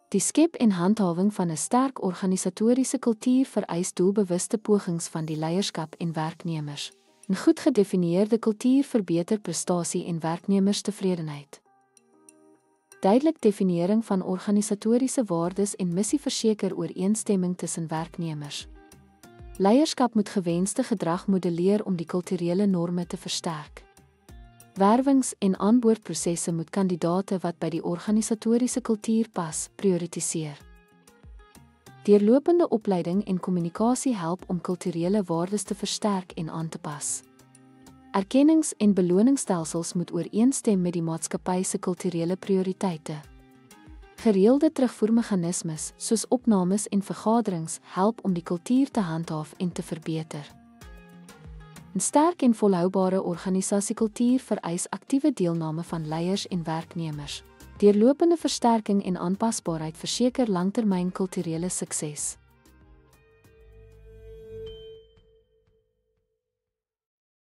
Die skep en handhawing van 'n sterk organisatoriese kultuur vereis doelbewuste pogings van die leierskap en werknemers. 'n Goed gedefinieerde kultuur verbeter prestasie en werknemerstevredenheid. Duidelik definiering van organisatoriese waardes en missie verseker ooreenstemming tussen werknemers. Leierskap moet gewenste gedrag modelleer om die kulturele norme te versterk. Werwings- en aanboorprosesse moet kandidate wat by die organisatoriese kultuur pas, prioritiseer. Deurlopende opleiding en kommunikasie help om kulturele waardes te versterk en aan te pas. Erkennings- en beloningsstelsels moet ooreenstem met die maatskappy se kulturele prioriteite. Gereelde terugvoermeganismes, soos opnames en vergaderings, help om die kultuur te handhaaf en te verbeter. 'n Sterk en volhoubare organisasiekultuur vereis aktiewe deelname van leiers en werknemers. Deurlopende versterking en aanpasbaarheid verseker langtermyn kulturele sukses.